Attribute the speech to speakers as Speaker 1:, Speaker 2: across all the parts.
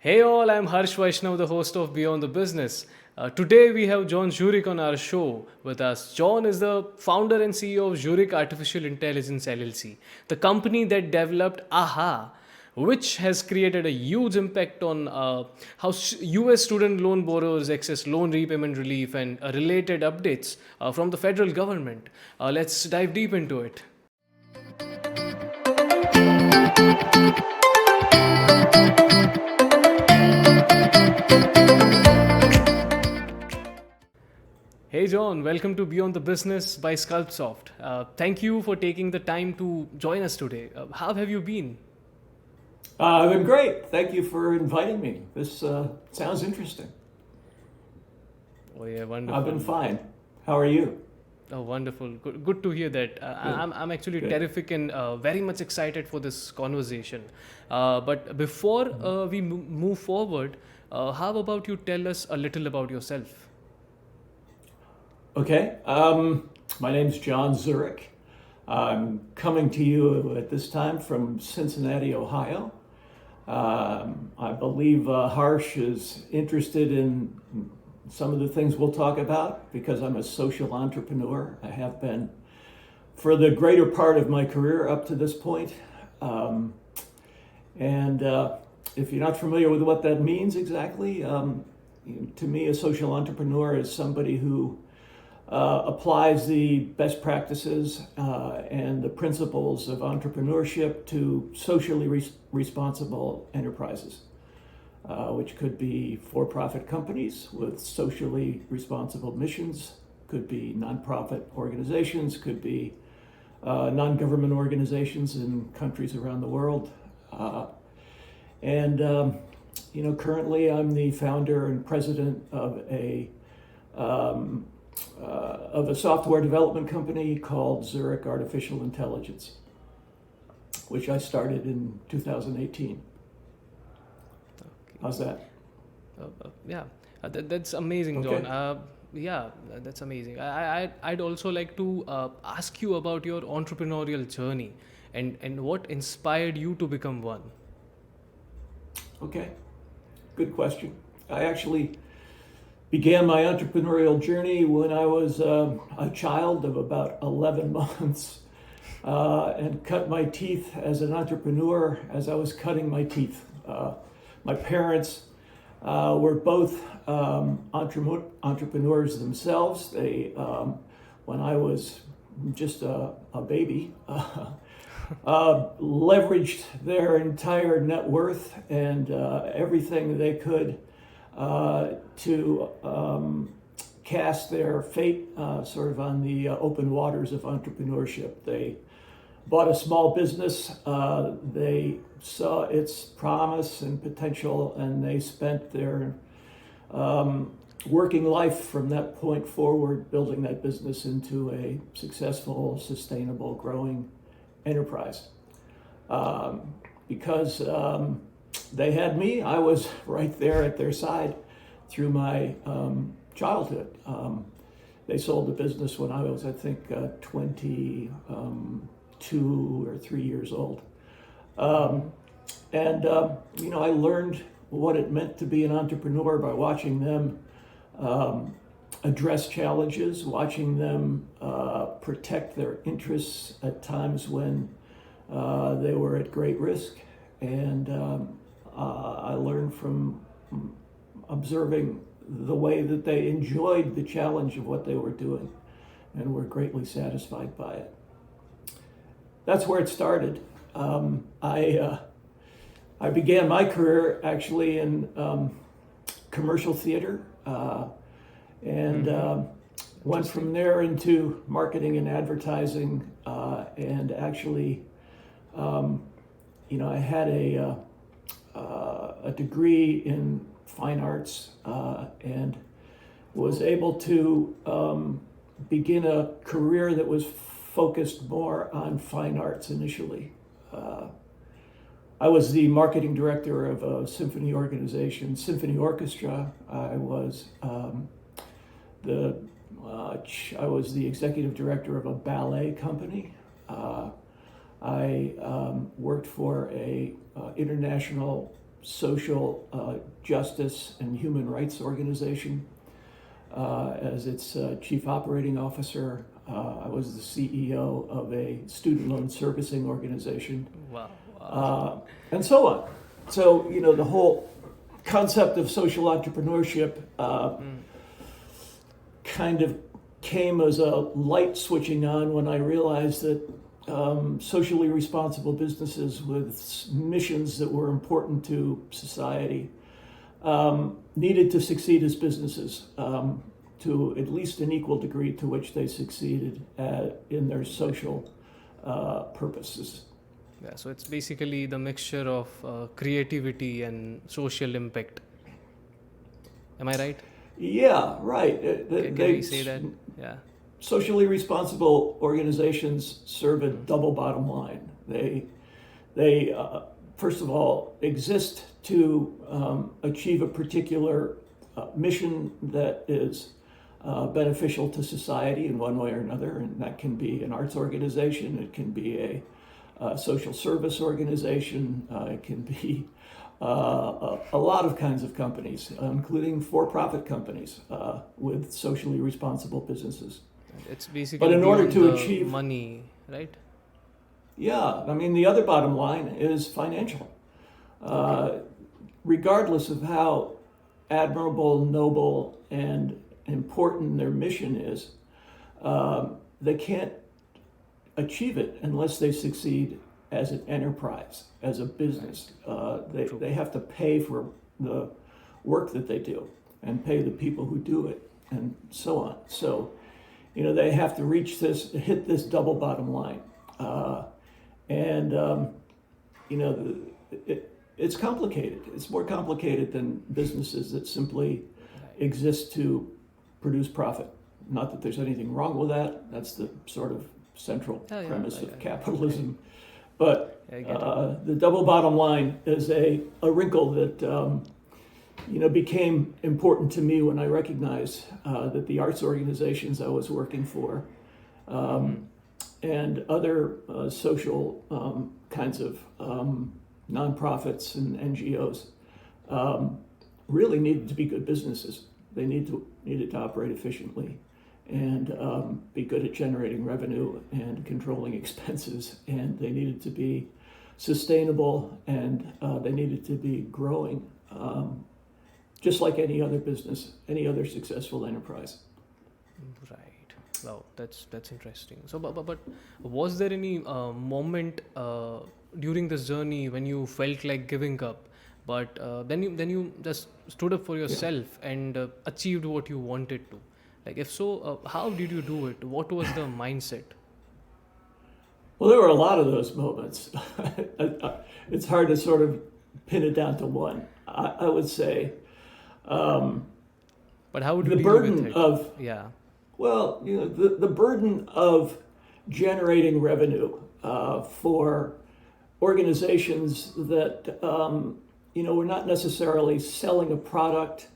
Speaker 1: Hey all, I'm Harsh Vaishnav, the host of Beyond the Business. Today we have John Zurich on our show with us. John is the founder and CEO of Zurich Artificial Intelligence LLC, the company that developed AHA, which has created a huge impact on how US student loan borrowers access loan repayment relief and related updates from the federal government. Let's dive deep into it. Hey John, welcome to Beyond the Business by Sculptsoft. Thank you for taking the time to join us today. How have you been?
Speaker 2: I've been great. Thank you for inviting me. This sounds interesting.
Speaker 1: Oh yeah,
Speaker 2: I've been
Speaker 1: wonderful.
Speaker 2: fine. How are you?
Speaker 1: Oh, wonderful. Good to hear that.
Speaker 2: Good.
Speaker 1: I'm actually
Speaker 2: Good.
Speaker 1: terrific and very much excited for this conversation. But before we move forward, how about you tell us a little about yourself?
Speaker 2: Okay. My name's John Zurich. I'm coming to you at this time from Cincinnati, Ohio. I believe Harsh is interested in some of the things we'll talk about because I'm a social entrepreneur. I have been for the greater part of my career up to this point. Um, and if you're not familiar with what that means exactly, to me, a social entrepreneur is somebody who applies the best practices and the principles of entrepreneurship to socially responsible enterprises, which could be for profit companies with socially responsible missions, could be nonprofit organizations, could be non government organizations in countries around the world. Uh, and, currently I'm the founder and president um, of a software development company called Zurich Artificial Intelligence, which I started in 2018. How's that?
Speaker 1: Yeah, that's amazing, John.
Speaker 2: Okay.
Speaker 1: Yeah, that's amazing. I'd also like to ask you about your entrepreneurial journey and what inspired you to become one.
Speaker 2: Okay. Good question. I actually began my entrepreneurial journey when I was a child of about 11 months and cut my teeth as an entrepreneur as I was cutting my teeth. My parents were both entrepreneurs themselves. When I was just a baby, leveraged their entire net worth and everything they could to cast their fate sort of on the open waters of entrepreneurship. They bought a small business, they saw its promise and potential, and they spent their working life from that point forward building that business into a successful, sustainable, growing enterprise. Um, because they had me, I was right there at their side through my childhood. They sold the business when I was, I think, 22 or 3 years old. Um, I learned what it meant to be an entrepreneur by watching them um, address challenges, watching them protect their interests at times when they were at great risk. And I learned from observing the way that they enjoyed the challenge of what they were doing and were greatly satisfied by it. That's where it started. I began my career actually in commercial theater and went from
Speaker 1: Interesting.
Speaker 2: there into marketing and advertising and actually I had a degree in fine arts and was able to begin a career that was focused more on fine arts initially. Uh, I was the marketing director of a symphony organization, symphony orchestra. The I was the executive director of a ballet company. I worked for a international social justice and human rights organization. As its chief operating officer, I was the CEO of a student loan servicing organization,
Speaker 1: Wow.
Speaker 2: and so on. So, you know, the whole concept of social entrepreneurship kind of came as a light switching on when I realized that socially responsible businesses with missions that were important to society needed to succeed as businesses to at least an equal degree to which they succeeded in their social purposes.
Speaker 1: Yeah, so it's basically the mixture of creativity and social impact. Am I right?
Speaker 2: Yeah, right.
Speaker 1: Can we say that? Yeah.
Speaker 2: Socially responsible organizations serve a double bottom line. They first of all, exist to achieve a particular mission that is beneficial to society in one way or another, and that can be an arts organization, it can be a social service organization, it can be a lot of kinds of companies, including for-profit companies with socially responsible businesses.
Speaker 1: It's basically
Speaker 2: But in order
Speaker 1: beyond
Speaker 2: to
Speaker 1: the
Speaker 2: achieve
Speaker 1: money, right?
Speaker 2: Yeah, I mean, the other bottom line is financial. Regardless of how admirable, noble, and important their mission is, they can't achieve it unless they succeed as an enterprise, as a business. They have to pay for the work that they do and pay the people who do it and so on. So, you know, they have to hit this double bottom line. You know, it's complicated. It's more complicated than businesses that simply exist to produce profit. Not that there's anything wrong with that. That's the sort of central premise of capitalism. But the double bottom line is a wrinkle that you know, became important to me when I recognized that the arts organizations I was working for and other social kinds of nonprofits and NGOs really needed to be good businesses. They needed to operate efficiently and be good at generating revenue and controlling expenses, and they needed to be sustainable, and they needed to be growing, just like any other business, any other successful enterprise.
Speaker 1: Right. Wow, that's interesting. So, but was there any moment during this journey when you felt like giving up, but then you just stood up for yourself and achieved what you wanted to? Like, if so, how did you do it? What was the mindset?
Speaker 2: Well, there were a lot of those moments. It's hard to sort of pin it down to one. I would say.
Speaker 1: But how would you
Speaker 2: the
Speaker 1: deal
Speaker 2: burden
Speaker 1: with it?
Speaker 2: of
Speaker 1: Yeah.
Speaker 2: Well, you know, the burden of generating revenue for organizations that you know, we're not necessarily selling a product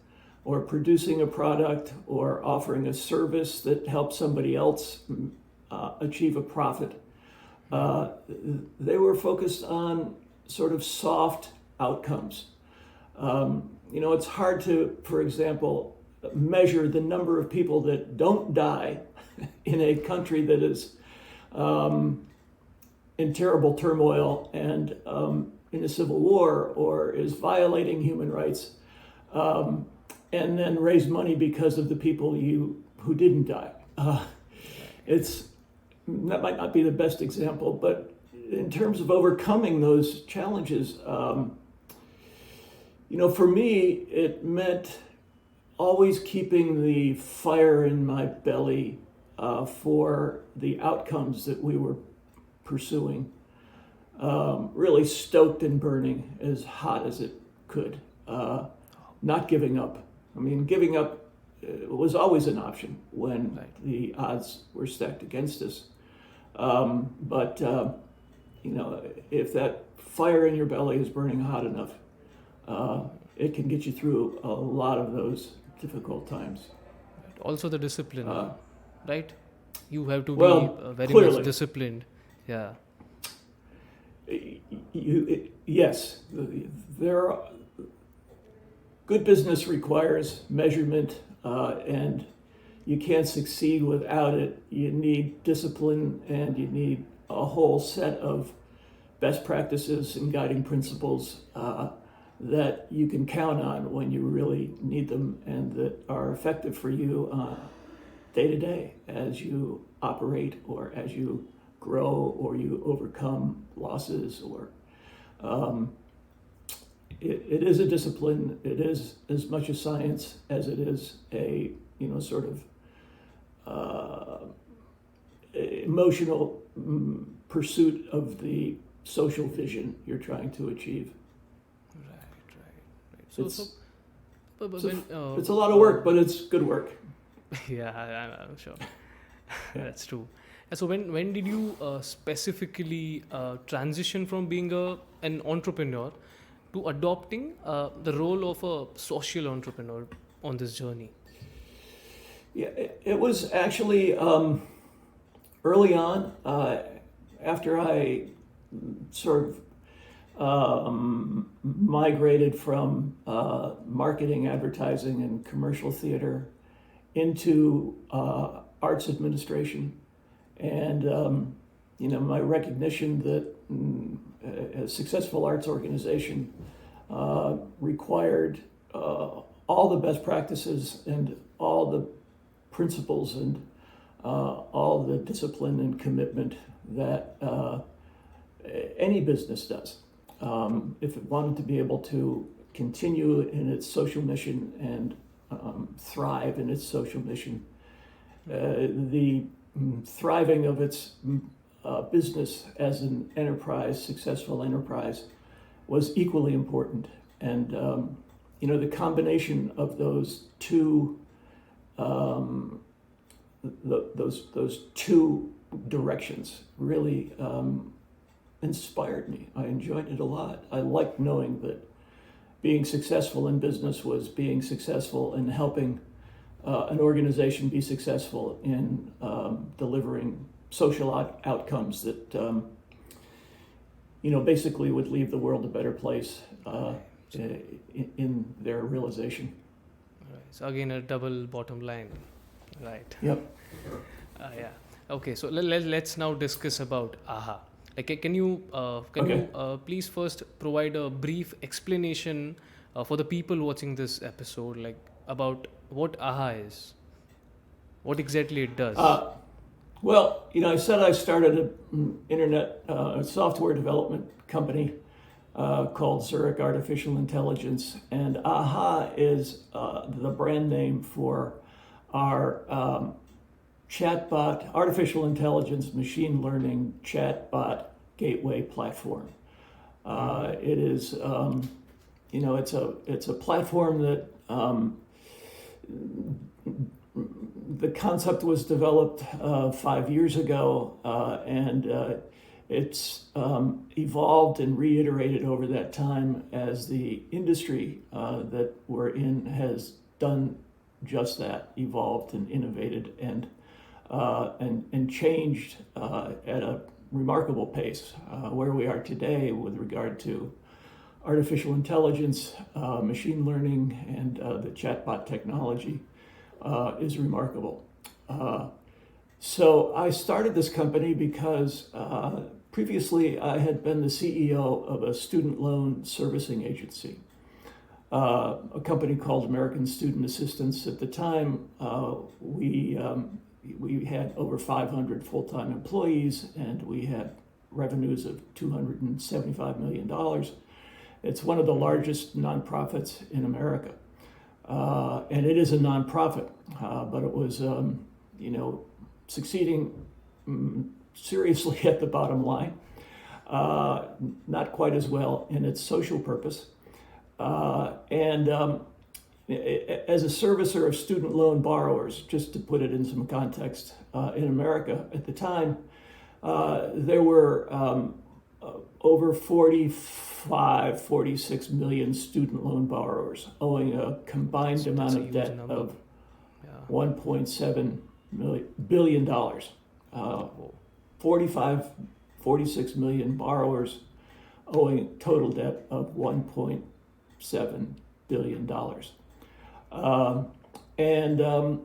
Speaker 2: or producing a product or offering a service that helps somebody else achieve a profit. They were focused on sort of soft outcomes. You know, it's hard to, for example, measure the number of people that don't die in a country that is in terrible turmoil and in a civil war or is violating human rights, and then raise money because of the people who didn't die. That might not be the best example, but in terms of overcoming those challenges, you know, for me, it meant always keeping the fire in my belly for the outcomes that we were pursuing, really stoked and burning as hot as it could, not giving up. I mean, giving up was always an option when the odds were stacked against us. But you know, if that fire in your belly is burning hot enough, it can get you through a lot of those difficult times.
Speaker 1: Also the discipline, right? You have to
Speaker 2: well,
Speaker 1: be very
Speaker 2: clearly.
Speaker 1: much disciplined. Yeah.
Speaker 2: Yes, there are, good business requires measurement, and you can't succeed without it. You need discipline, and you need a whole set of best practices and guiding principles that you can count on when you really need them, and that are effective for you day to day as you operate, or as you grow, or you overcome losses, or it is a discipline. It is as much a science as it is a sort of emotional pursuit of the social vision you're trying to achieve.
Speaker 1: Right. So,
Speaker 2: It's,
Speaker 1: so but
Speaker 2: it's, a,
Speaker 1: when,
Speaker 2: it's a lot of work, but it's good work.
Speaker 1: yeah, I'm sure. That's true. And so when did you specifically transition from being an entrepreneur to adopting the role of a social entrepreneur on this journey?
Speaker 2: Yeah, it was actually early on, after I sort of migrated from marketing, advertising, and commercial theater into arts administration, and my recognition that a successful arts organization required all the best practices and all the principles and all the discipline and commitment that any business does. If it wanted to be able to continue in its social mission and thrive in its social mission, the thriving of its business as an enterprise, successful enterprise, was equally important. And the combination of those two those two directions really inspired me. I enjoyed it a lot. I liked knowing that being successful in business was being successful in helping an organization be successful in delivering social outcomes that basically would leave the world a better place in their realization.
Speaker 1: Right. So again, a double bottom line. Right.
Speaker 2: Yep.
Speaker 1: Yeah. Okay. So let's now discuss about AHA. Like, can you please first provide a brief explanation for the people watching this episode, like about what AHA is, what exactly it does?
Speaker 2: Well, I said I started an internet software development company called Zurich Artificial Intelligence, and AHA is the brand name for our chatbot, artificial intelligence, machine learning chatbot gateway platform. It is, it's a platform that the concept was developed 5 years ago, and it's evolved and reiterated over that time as the industry that we're in has done just that, evolved and innovated and changed at a remarkable pace. Where we are today with regard to artificial intelligence, machine learning, and the chatbot technology is remarkable. So I started this company because previously I had been the CEO of a student loan servicing agency, a company called American Student Assistance. At the time, we had over 500 full-time employees, and we had revenues of $275 million. It's one of the largest nonprofits in America. And it is a nonprofit, but it was, succeeding seriously at the bottom line, not quite as well in its social purpose. And as a servicer of student loan borrowers, just to put it in some context, in America at the time, there were over 46 million student loan borrowers owing a combined amount of debt of $1.7 billion. 46 million borrowers owing total debt of $1.7 billion. Um, and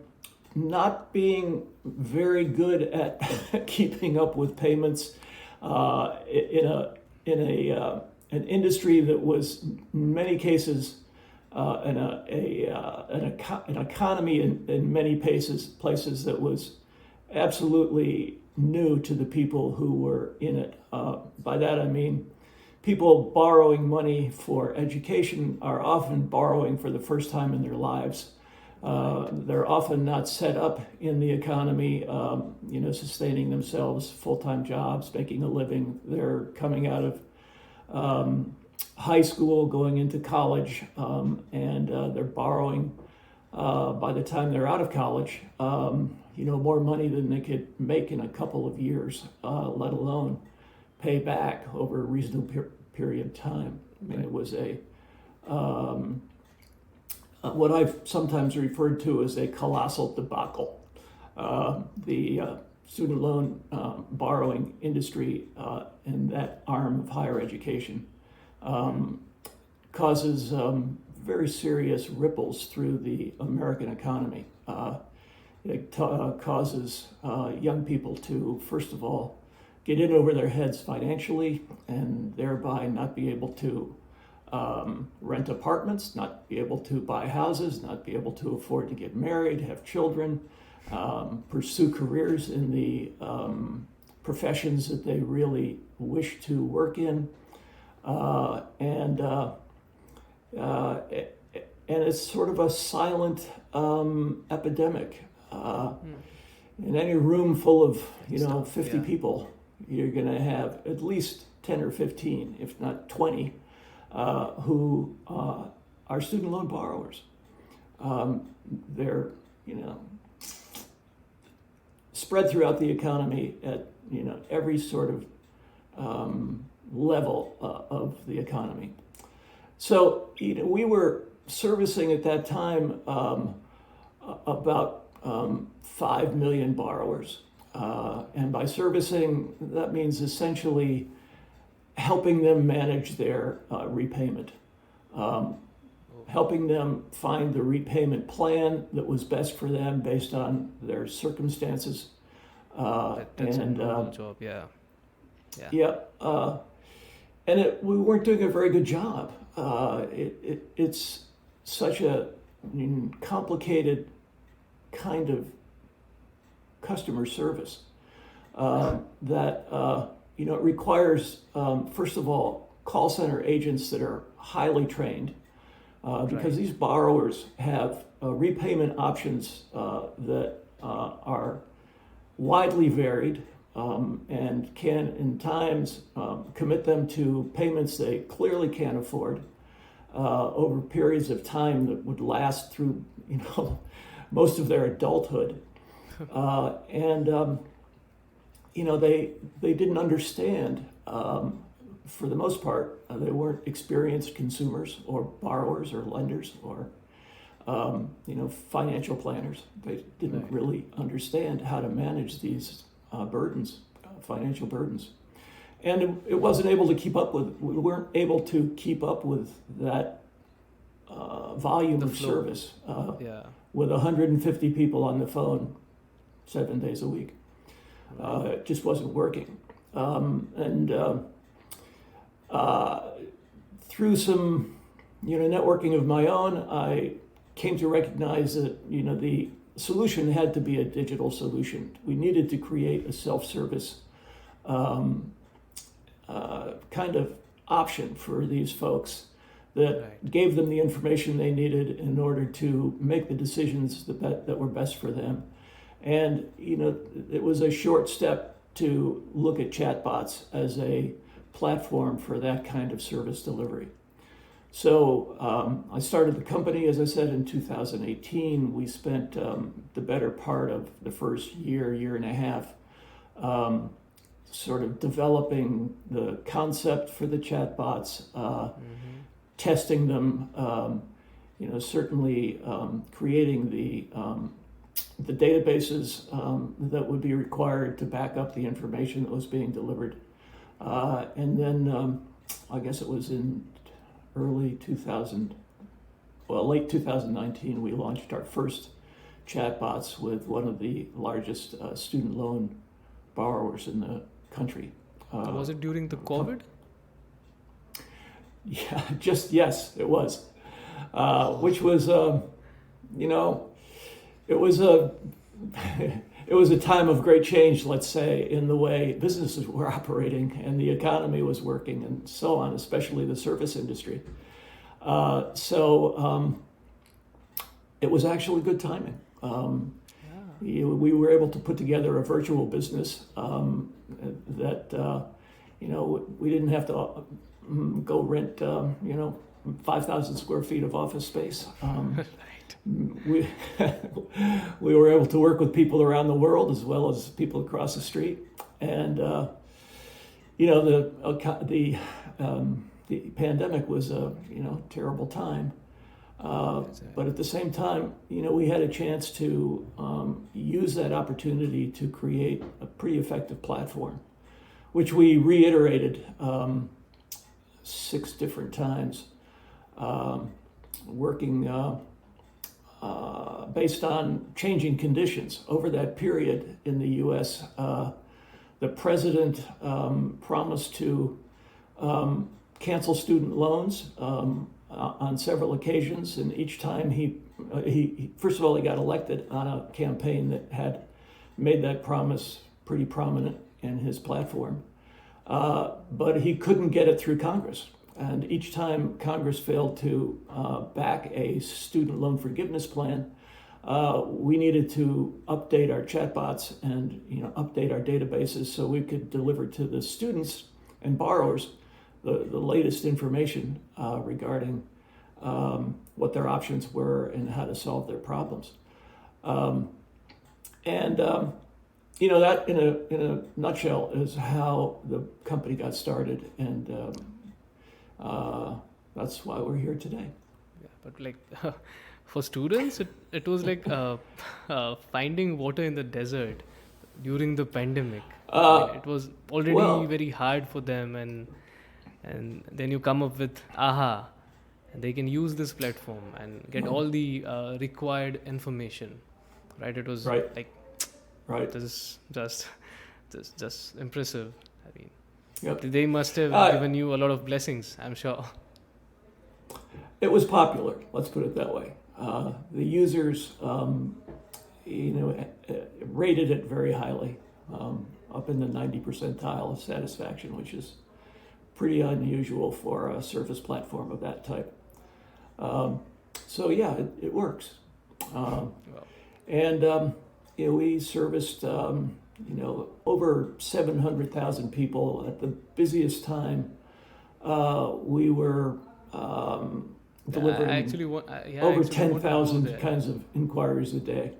Speaker 2: not being very good at keeping up with payments in an industry that was in many cases an economy in many places that was absolutely new to the people who were in it. By that I mean people borrowing money for education are often borrowing for the first time in their lives. They're often not set up in the economy, sustaining themselves, full-time jobs, making a living. They're coming out of high school, going into college, and they're borrowing by the time they're out of college, more money than they could make in a couple of years, let alone pay back over a reasonable period of time. I mean, it was what I've sometimes referred to as a colossal debacle. The student loan borrowing industry and that arm of higher education causes very serious ripples through the American economy. It causes young people to, first of all, get in over their heads financially and thereby not be able to rent apartments, not be able to buy houses, not be able to afford to get married, have children, pursue careers in the professions that they really wish to work in. And it's sort of a silent epidemic. In any room full of 50 people, you're going to have at least 10 or 15, if not 20, who are student loan borrowers. They're spread throughout the economy at every sort of level of the economy. So we were servicing at that time about 5 million borrowers. And by servicing, that means essentially helping them manage their repayment, helping them find the repayment plan that was best for them based on their circumstances.
Speaker 1: That's a normal job, yeah.
Speaker 2: And we weren't doing a very good job. It's such a complicated kind of customer service that it requires, first of all, call center agents that are highly trained, because these borrowers have repayment options that are widely varied and can, in times, commit them to payments they clearly can't afford over periods of time that would last through, most of their adulthood. They didn't understand, for the most part, they weren't experienced consumers or borrowers or lenders or, financial planners. They didn't really understand how to manage these financial burdens. And we weren't able to keep up with that volume of service with 150 people on the phone 7 days a week. It just wasn't working. Through some, networking of my own, I came to recognize that, the solution had to be a digital solution. We needed to create a self-service kind of option for these folks that gave them the information they needed in order to make the decisions that were best for them. And, it was a short step to look at chatbots as a platform for that kind of service delivery. So I started the company, as I said, in 2018. We spent the better part of the first year and a half sort of developing the concept for the chatbots, testing them, certainly creating the databases that would be required to back up the information that was being delivered. And then I guess it was in early 2000, well, late 2019, we launched our first chatbots with one of the largest student loan borrowers in the country.
Speaker 1: Was it during the COVID?
Speaker 2: Yeah, yes, it was. Which was, you know, it was a it was a time of great change, let's say, in the way businesses were operating and the economy was working and so on, especially the service industry. So it was actually good timing. We were able to put together a virtual business that, you know, we didn't have to go rent, you know, 5,000 square feet of office space. We we were able to work with people around the world as well as people across the street, and you know, the pandemic was a, you know, terrible time, but at the same time, you know, we had a chance to use that opportunity to create a pretty effective platform, which we reiterated 6 different times, working based on changing conditions. Over that period in the U.S., the president promised to cancel student loans on several occasions, and each time he first of all, he got elected on a campaign that had made that promise pretty prominent in his platform, but he couldn't get it through Congress. And each time Congress failed to back a student loan forgiveness plan, we needed to update our chatbots and, you know, update our databases so we could deliver to the students and borrowers the latest information regarding what their options were and how to solve their problems. You know, that in a nutshell is how the company got started, and that's why we're here today.
Speaker 1: Yeah, but like for students, it was like finding water in the desert during the pandemic. It was already very hard for them, and then you come up with AHA, and they can use this platform and get all the required information, right? It was like,
Speaker 2: right.
Speaker 1: This is just impressive. I mean,
Speaker 2: Yep.
Speaker 1: they must have given you a lot of blessings, I'm sure.
Speaker 2: It was popular, let's put it that way. The users, you know, rated it very highly, up in the 90 percentile of satisfaction, which is pretty unusual for a service platform of that type. So yeah, it works. And you know, we serviced you know, over 700,000 people at the busiest time. We were delivering over 10,000 kinds of inquiries a day.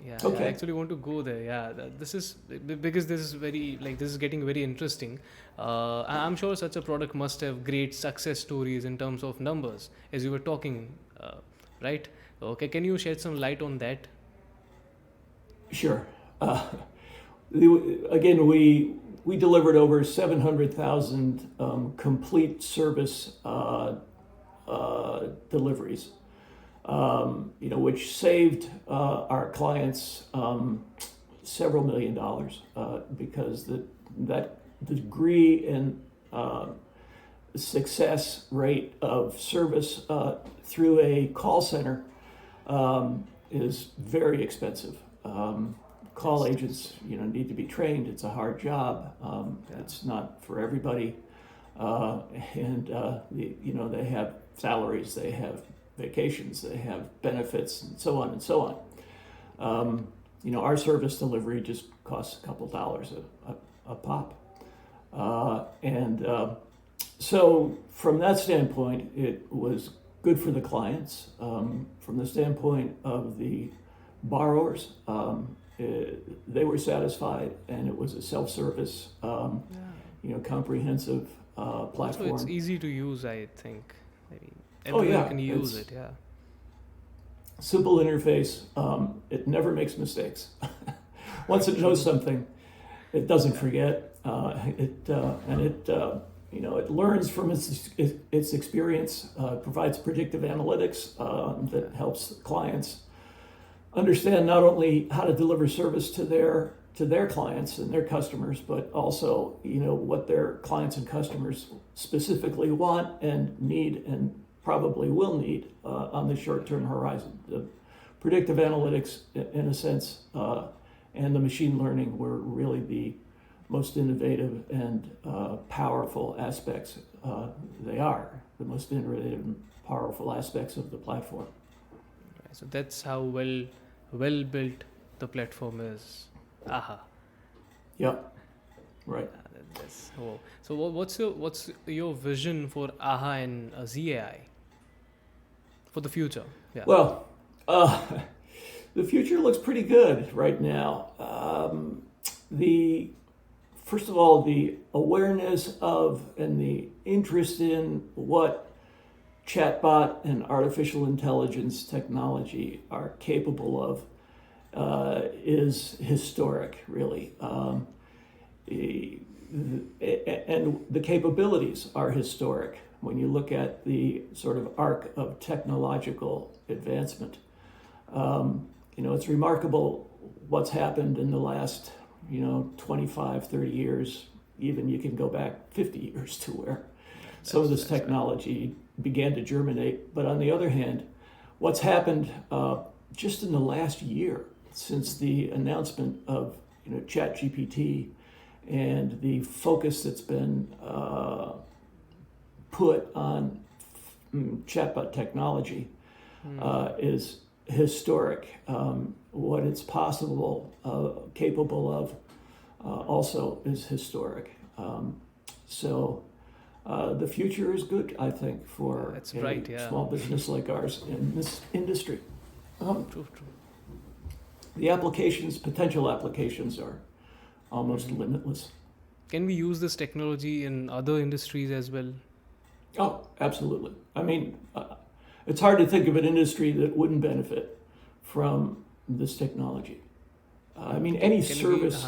Speaker 1: Yeah,
Speaker 2: okay.
Speaker 1: I actually want to go there. Yeah, this is because this is very, like, this is getting very interesting. I'm sure such a product must have great success stories in terms of numbers, as you were talking, right? Okay, can you shed some light on that?
Speaker 2: Sure. Again, we delivered over 700,000 complete service deliveries, you know, which saved our clients several $1 million because that degree and success rate of service through a call center is very expensive. Call agents, you know, need to be trained. It's a hard job. It's not for everybody, and you know, they have salaries, they have vacations, they have benefits, and so on and so on. You know, our service delivery just costs a couple dollars a pop, and so from that standpoint, it was good for the clients. From the standpoint of the borrowers, they were satisfied, and it was a self-service, you know, comprehensive platform.
Speaker 1: So it's easy to use, I think. Maybe everyone can use it. Yeah.
Speaker 2: Simple interface. It never makes mistakes. Once it knows something, it doesn't forget. it learns from its experience, provides predictive analytics that helps clients understand not only how to deliver service to their clients and their customers, but also what their clients and customers specifically want and need and probably will need on the short-term horizon. The predictive analytics, in a sense, and the machine learning were really the most innovative and powerful aspects. They are the most innovative and powerful aspects of the platform.
Speaker 1: So that's how well built the platform is. Aha.
Speaker 2: Yep. Right.
Speaker 1: Oh. So what's your vision for AHA and ZAI for the future? Yeah.
Speaker 2: Well, the future looks pretty good right now. First of all, the awareness of and the interest in what chatbot and artificial intelligence technology are capable of is historic, really. And the capabilities are historic when you look at the sort of arc of technological advancement. It's remarkable what's happened in the last 25, 30 years. Even you can go back 50 years to where some of this technology began to germinate. But on the other hand, what's happened just in the last year since the announcement of ChatGPT and the focus that's been put on chatbot technology is historic. What it's capable of also is historic. So the future is good, I think, for
Speaker 1: That's
Speaker 2: a
Speaker 1: right, yeah.
Speaker 2: small business like ours in this industry.
Speaker 1: True.
Speaker 2: The potential applications are almost limitless.
Speaker 1: Can we use this technology in other industries as well?
Speaker 2: Oh, absolutely. I mean, it's hard to think of an industry that wouldn't benefit from this technology. Any service.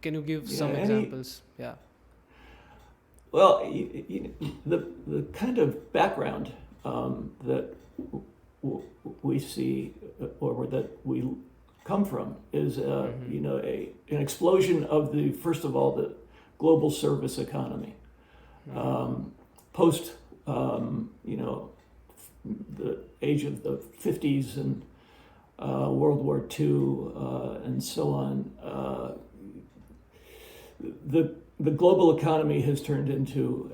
Speaker 1: Can you give some
Speaker 2: any-
Speaker 1: examples? Yeah.
Speaker 2: Well, the kind of background that we see or that we come from is an explosion of first of all the global service economy post the age of the 50s and World War II and so on. The global economy has turned into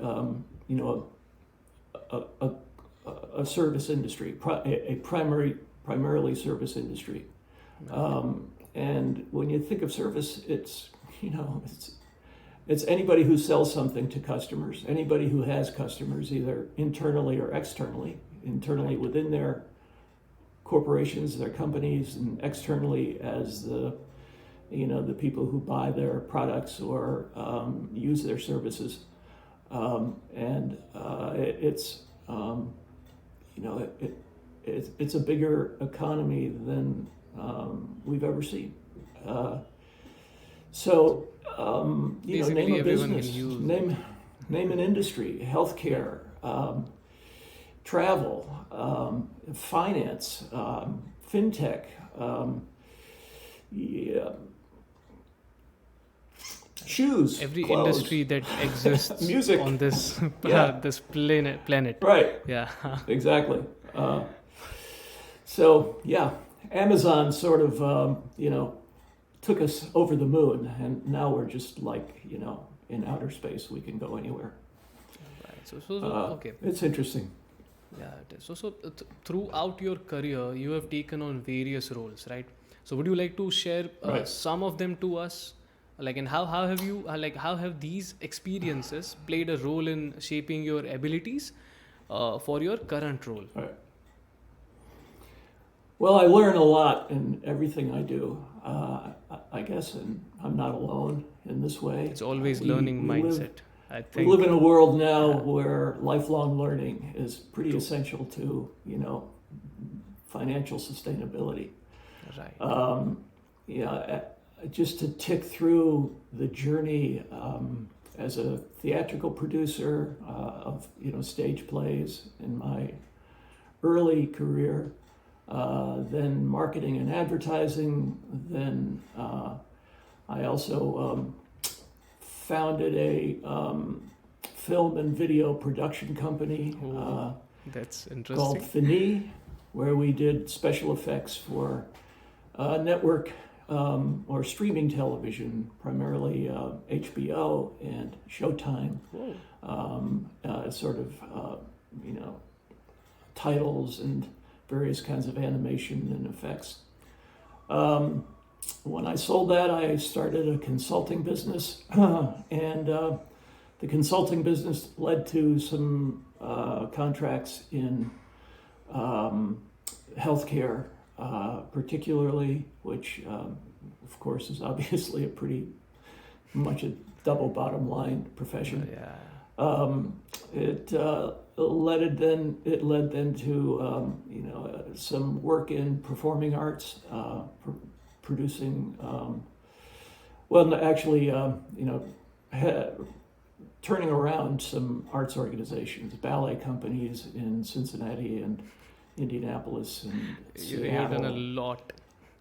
Speaker 2: a service industry, a primarily service industry. And when you think of service, it's anybody who sells something to customers, anybody who has customers, either internally or externally, internally within their corporations, their companies, and externally as the people who buy their products or use their services. It's a bigger economy than we've ever seen.
Speaker 1: Basically
Speaker 2: name a
Speaker 1: everyone
Speaker 2: business,
Speaker 1: can use
Speaker 2: name an industry, healthcare, travel, finance, fintech, shoes,
Speaker 1: every
Speaker 2: clothes.
Speaker 1: industry that exists
Speaker 2: Music.
Speaker 1: on this
Speaker 2: Yeah.
Speaker 1: this planet.
Speaker 2: Right.
Speaker 1: Yeah.
Speaker 2: Exactly. Amazon sort of, took us over the moon, and now we're just like, in outer space. We can go anywhere.
Speaker 1: Right. So okay.
Speaker 2: It's interesting.
Speaker 1: Yeah, it is. Throughout your career, you have taken on various roles, right? So would you like to share
Speaker 2: Right.
Speaker 1: some of them to us? And how have you how have these experiences played a role in shaping your abilities for your current role?
Speaker 2: All right. Well, I learn a lot in everything I do, I guess, and I'm not alone in this way.
Speaker 1: It's always
Speaker 2: We-
Speaker 1: learning
Speaker 2: we live-
Speaker 1: mindset. I
Speaker 2: We
Speaker 1: think.
Speaker 2: live in a world now where lifelong learning is pretty essential to, financial sustainability.
Speaker 1: Right.
Speaker 2: Just to tick through the journey as a theatrical producer of stage plays in my early career, then marketing and advertising. Then I also founded a film and video production company
Speaker 1: That's
Speaker 2: called
Speaker 1: interesting.
Speaker 2: Fini, where we did special effects for network or streaming television, primarily HBO and Showtime,
Speaker 1: Whoa.
Speaker 2: sort of, titles and various kinds of animation and effects. When I sold that, I started a consulting business, and the consulting business led to some contracts in healthcare, particularly, which, of course, is obviously a pretty much a double bottom line profession.
Speaker 1: Yeah.
Speaker 2: It led then to some work in performing arts, producing. Turning around some arts organizations, ballet companies in Cincinnati and Indianapolis and
Speaker 1: You've done a
Speaker 2: Seattle.
Speaker 1: lot.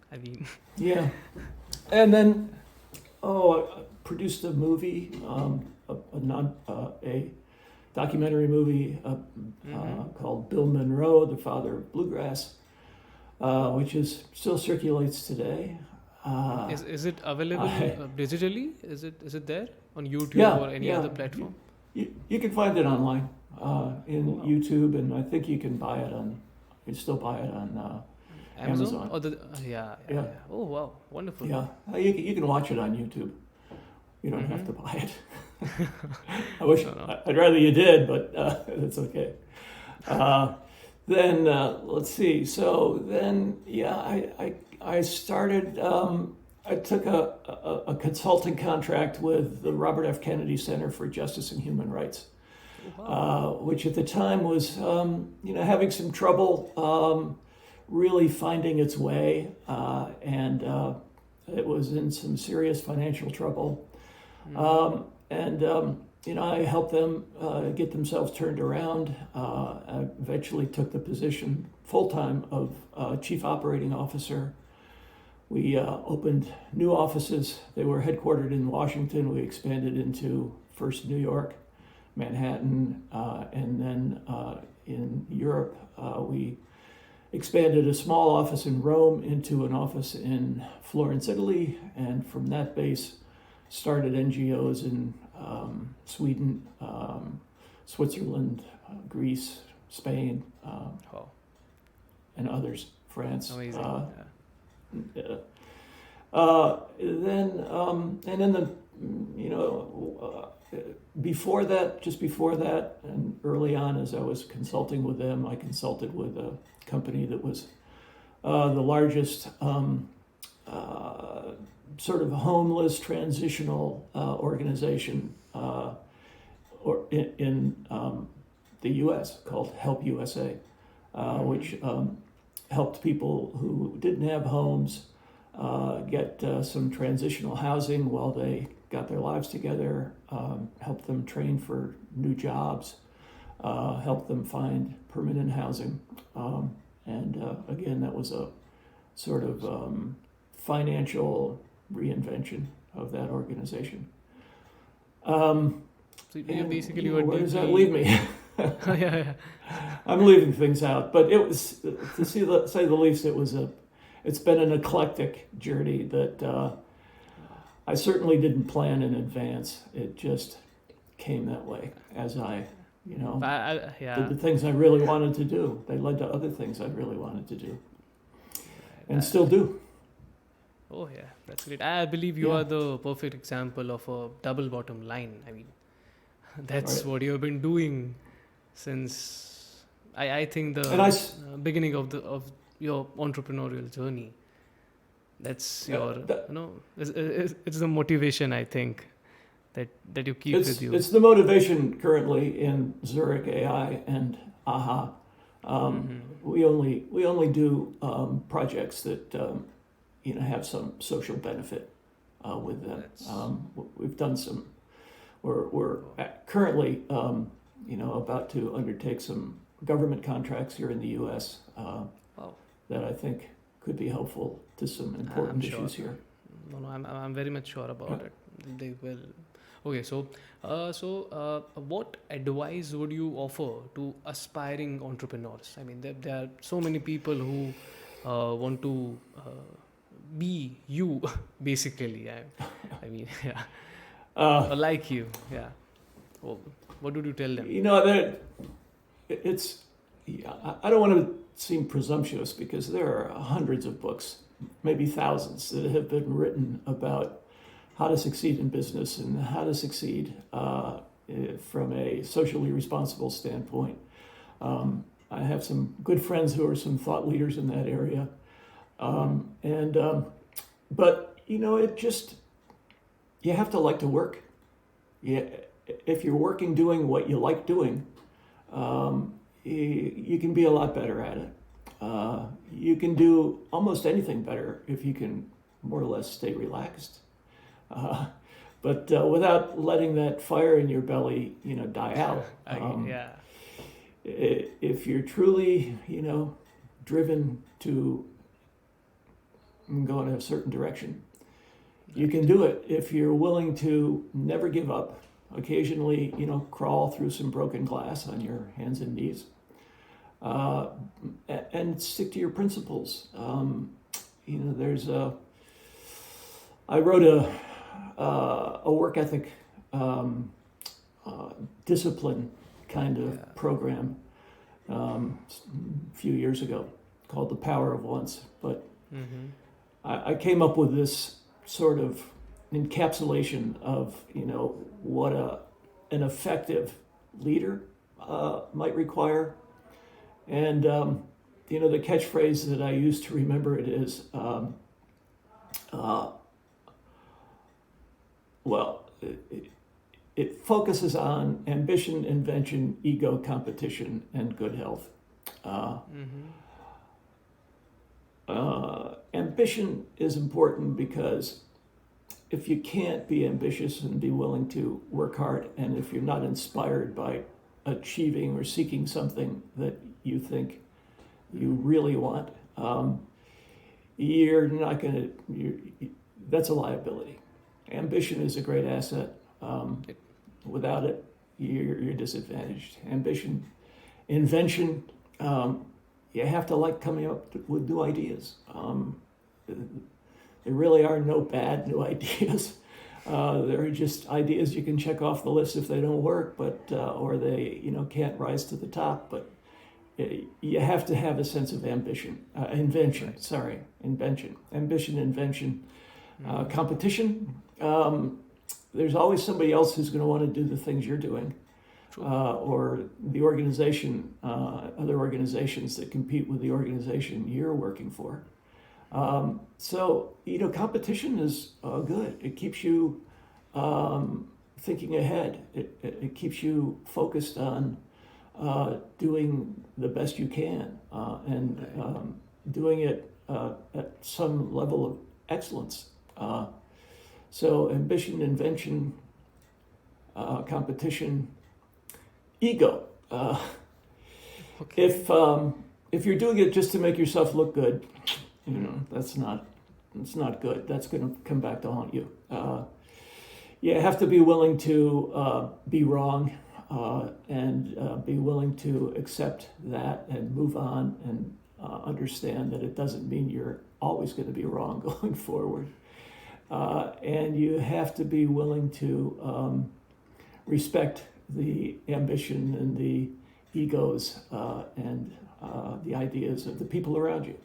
Speaker 1: I mean,
Speaker 2: Yeah, and then I produced a movie, a documentary movie called Bill Monroe, the Father of Bluegrass, which still circulates today.
Speaker 1: is it available
Speaker 2: I-
Speaker 1: digitally? Is it there on YouTube
Speaker 2: Yeah,
Speaker 1: or any
Speaker 2: yeah.
Speaker 1: other platform?
Speaker 2: You can find it online in
Speaker 1: Wow.
Speaker 2: YouTube, and I think you can buy it on. You can still buy it on. Amazon.
Speaker 1: Or yeah.
Speaker 2: Yeah.
Speaker 1: Oh wow, wonderful.
Speaker 2: Yeah, you can watch it on YouTube. You don't have to buy it. I wish
Speaker 1: No.
Speaker 2: I'd rather you did, but it's okay. Then let's see. So then, I started. I took a consulting contract with the Robert F. Kennedy Center for Justice and Human Rights, which at the time was having some trouble really finding its way, and it was in some serious financial trouble. I helped them get themselves turned around. I eventually took the position full-time of Chief Operating Officer. We opened new offices. They were headquartered in Washington. We expanded into first New York, Manhattan, and then in Europe, we expanded a small office in Rome into an office in Florence, Italy, and from that base started NGOs in Sweden, Switzerland, Greece, Spain,
Speaker 1: Wow.
Speaker 2: and others, France.
Speaker 1: Amazing.
Speaker 2: Then and in the before that, just before that, and early on, as I was consulting with them, I consulted with a company that was the largest sort of homeless transitional organization or in the U.S. called Help USA, which helped people who didn't have homes get some transitional housing while they got their lives together, helped them train for new jobs, helped them find permanent housing. Again, that was a sort of financial reinvention of that organization.
Speaker 1: So you basically were
Speaker 2: where does that
Speaker 1: deeply-
Speaker 2: leave me?
Speaker 1: yeah.
Speaker 2: I'm leaving things out, but it was, to say the least, it's been an eclectic journey that I certainly didn't plan in advance. It just came that way as I, did the things I really wanted to do. They led to other things I really wanted to do, and still do.
Speaker 1: Oh yeah, that's great. I believe you
Speaker 2: Yeah.
Speaker 1: are the perfect example of a double bottom line. I mean, that's
Speaker 2: Right.
Speaker 1: what you have been doing since I think the
Speaker 2: And
Speaker 1: beginning of your entrepreneurial journey. That's
Speaker 2: Yeah,
Speaker 1: your
Speaker 2: that-
Speaker 1: it's the motivation, I think, that you keep with you.
Speaker 2: It's the motivation currently in Zurich AI and AHA. We only do projects that have some social benefit with them.
Speaker 1: That's-
Speaker 2: we're currently, about to undertake some government contracts here in the U.S.
Speaker 1: Wow.
Speaker 2: That I think could be helpful to some important
Speaker 1: sure.
Speaker 2: issues here.
Speaker 1: No, I'm very much sure about
Speaker 2: Yeah.
Speaker 1: it. They will. Okay, what advice would you offer to aspiring entrepreneurs? I mean, there are so many people who want to be you, basically. I mean, yeah, or like you, yeah. Oh, what would you tell them?
Speaker 2: That it's. Yeah, I don't want to seem presumptuous because there are hundreds of books, maybe thousands, that have been written about how to succeed in business and how to succeed from a socially responsible standpoint. I have some good friends who are some thought leaders in that area, but it just you have to like to work. Yeah, if you're working doing what you like doing, you can be a lot better at it. You can do almost anything better if you can more or less stay relaxed. But without letting that fire in your belly, die out.
Speaker 1: Yeah,
Speaker 2: If you're truly, driven to go in a certain direction, you can do it. If you're willing to never give up, occasionally, crawl through some broken glass on your hands and knees, and stick to your principles. I wrote a work ethic discipline kind of program a few years ago called The Power of Once. But I came up with this sort of encapsulation of what an effective leader might require, and the catchphrase that I use to remember it is it focuses on ambition, invention, ego, competition, and good health. Ambition is important because if you can't be ambitious and be willing to work hard, and if you're not inspired by achieving or seeking something that you think you really want, you're not going to, that's a liability. Ambition is a great asset. Without it, you're disadvantaged. Ambition, invention, you have to like coming up with new ideas. There really are no bad new ideas. There are just ideas you can check off the list if they don't work, but or they can't rise to the top. But you have to have a sense of ambition, invention. Sorry, invention, ambition, invention, competition. There's always somebody else who's going to want to do the things you're doing, or the organization, other organizations that compete with the organization you're working for. So competition is good. It keeps you thinking ahead. It keeps you focused on doing the best you can and doing it at some level of excellence. So ambition, invention, competition, ego. If you're doing it just to make yourself look good, that's not good. That's going to come back to haunt you. You have to be willing to be wrong and be willing to accept that and move on and understand that it doesn't mean you're always going to be wrong going forward. And you have to be willing to respect the ambition and the egos and the ideas of the people around you.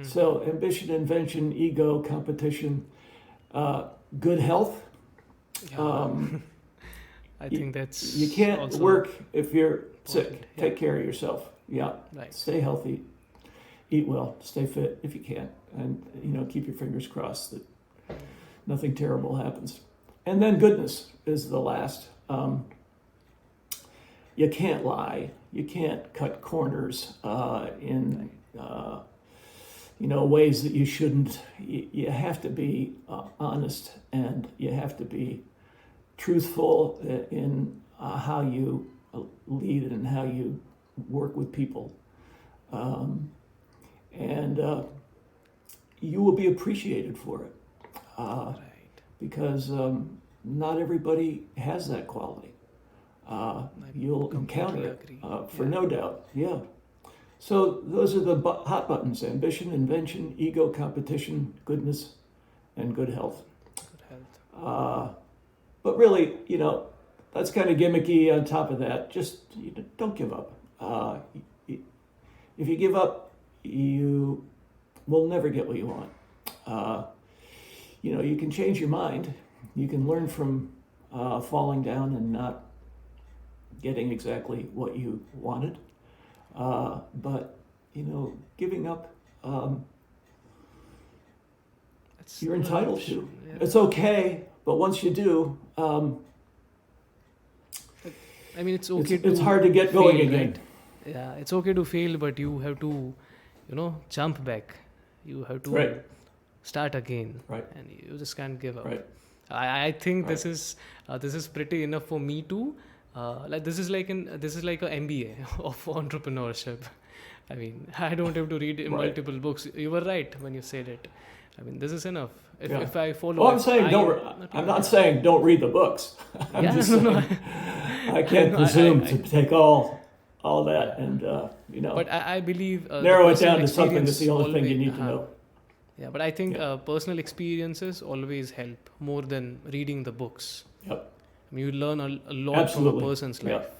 Speaker 2: So ambition, invention, ego, competition, good health.
Speaker 1: I think that's
Speaker 2: you can't
Speaker 1: also
Speaker 2: work if you're sick.
Speaker 1: important.
Speaker 2: Take care of yourself. Yeah.
Speaker 1: Right.
Speaker 2: Stay healthy. Eat well. Stay fit if you can, and keep your fingers crossed that nothing terrible happens. And then goodness is the last. You can't lie. You can't cut corners in ways that you shouldn't. You have to be honest, and you have to be truthful in how you lead and how you work with people. And you will be appreciated for it
Speaker 1: Right.
Speaker 2: because not everybody has that quality. You'll
Speaker 1: completely
Speaker 2: encounter it
Speaker 1: agree.
Speaker 2: for
Speaker 1: Yeah.
Speaker 2: no doubt. Yeah. So those are the hot buttons: ambition, invention, ego, competition, goodness, and good health.
Speaker 1: Good health.
Speaker 2: But really, that's kind of gimmicky. On top of that, just don't give up. If you give up, you will never get what you want. You can change your mind. You can learn from falling down and not getting exactly what you wanted. But giving up,
Speaker 1: That's
Speaker 2: you're
Speaker 1: no
Speaker 2: entitled
Speaker 1: issue.
Speaker 2: to.
Speaker 1: Yeah.
Speaker 2: It's okay, but once you do,
Speaker 1: I mean, it's okay
Speaker 2: it's
Speaker 1: to
Speaker 2: hard to get going
Speaker 1: fail,
Speaker 2: again.
Speaker 1: right? Yeah, it's okay to fail, but you have to, jump back. You have to
Speaker 2: Right.
Speaker 1: start again,
Speaker 2: Right.
Speaker 1: and you just can't give up.
Speaker 2: Right.
Speaker 1: I think
Speaker 2: Right.
Speaker 1: this is pretty enough for me too. This is like a MBA of entrepreneurship. I mean, I don't have to read
Speaker 2: Right.
Speaker 1: multiple books. You were right when you said it. I mean, this is enough.
Speaker 2: Yeah.
Speaker 1: If I follow,
Speaker 2: Well, I'm
Speaker 1: if
Speaker 2: saying
Speaker 1: I-
Speaker 2: I'm not saying don't read the books. I'm
Speaker 1: Yeah,
Speaker 2: just
Speaker 1: no,
Speaker 2: saying I can't
Speaker 1: No,
Speaker 2: presume
Speaker 1: I-
Speaker 2: to take all that and
Speaker 1: But I believe the
Speaker 2: narrow it
Speaker 1: personal
Speaker 2: down to something that's the
Speaker 1: experience
Speaker 2: only thing you
Speaker 1: always-
Speaker 2: need to know.
Speaker 1: Yeah, but I think
Speaker 2: Yeah.
Speaker 1: personal experiences always help more than reading the books.
Speaker 2: Yep.
Speaker 1: I mean, you learn a lot
Speaker 2: Absolutely.
Speaker 1: from a person's
Speaker 2: Yeah.
Speaker 1: life.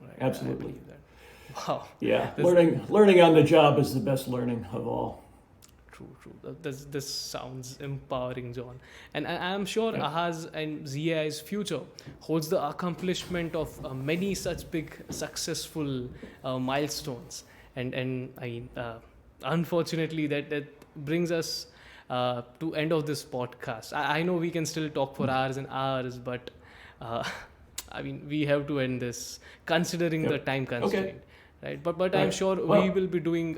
Speaker 1: Right,
Speaker 2: Absolutely.
Speaker 1: I believe that. Wow.
Speaker 2: Yeah.
Speaker 1: This-
Speaker 2: Learning on the job is the best learning of all.
Speaker 1: True. This sounds empowering, John. And I'm sure
Speaker 2: Yeah.
Speaker 1: Ahaz and ZI's future holds the accomplishment of many such big successful milestones. And I mean, unfortunately, that brings us to end of this podcast. I know we can still talk for hours and hours, but I mean, we have to end this considering
Speaker 2: Yep.
Speaker 1: the time constraint. Right, but I'm
Speaker 2: Right.
Speaker 1: sure we
Speaker 2: Well-
Speaker 1: will be doing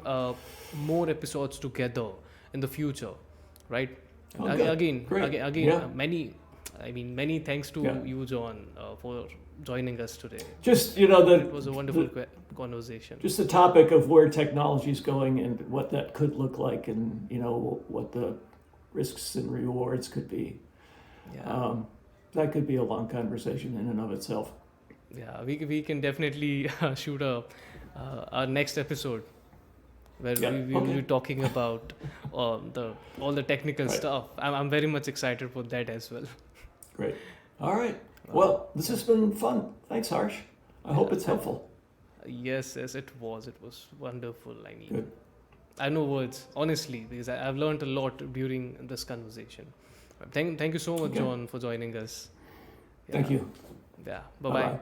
Speaker 1: more episodes together in the future, right?
Speaker 2: Oh, good.
Speaker 1: Again,
Speaker 2: Great.
Speaker 1: again,
Speaker 2: Yeah.
Speaker 1: many thanks to
Speaker 2: Yeah.
Speaker 1: you, John, for joining us today.
Speaker 2: Just
Speaker 1: It was a wonderful conversation.
Speaker 2: just the topic of where technology is going and what that could look like, and what the risks and rewards could be.
Speaker 1: Yeah,
Speaker 2: That could be a long conversation in and of itself.
Speaker 1: yeah, we can definitely shoot our next episode where
Speaker 2: Yeah,
Speaker 1: we will
Speaker 2: okay.
Speaker 1: be talking about all the technical
Speaker 2: Right.
Speaker 1: stuff. I'm very much excited for that as well.
Speaker 2: Great. All right. Well, this has been fun. Thanks, Harsh. I hope it's helpful.
Speaker 1: Yes, it was. It was wonderful. I mean,
Speaker 2: Good.
Speaker 1: I have no words, honestly, because I've learned a lot during this conversation. Thank you so much,
Speaker 2: Okay.
Speaker 1: John, for joining us.
Speaker 2: Thank
Speaker 1: Yeah.
Speaker 2: you.
Speaker 1: Yeah. Bye-bye.
Speaker 2: Bye-bye.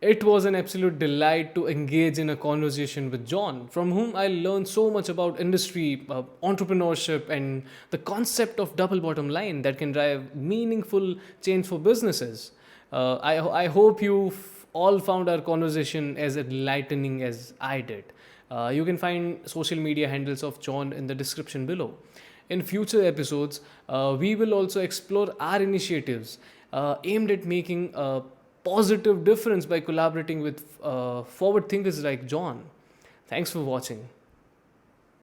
Speaker 1: It was an absolute delight to engage in a conversation with John, from whom I learned so much about industry, entrepreneurship, and the concept of double bottom line that can drive meaningful change for businesses. I hope you all found our conversation as enlightening as I did. You can find social media handles of John in the description below. In future episodes, we will also explore our initiatives aimed at making a positive difference by collaborating with forward thinkers like John. Thanks for watching.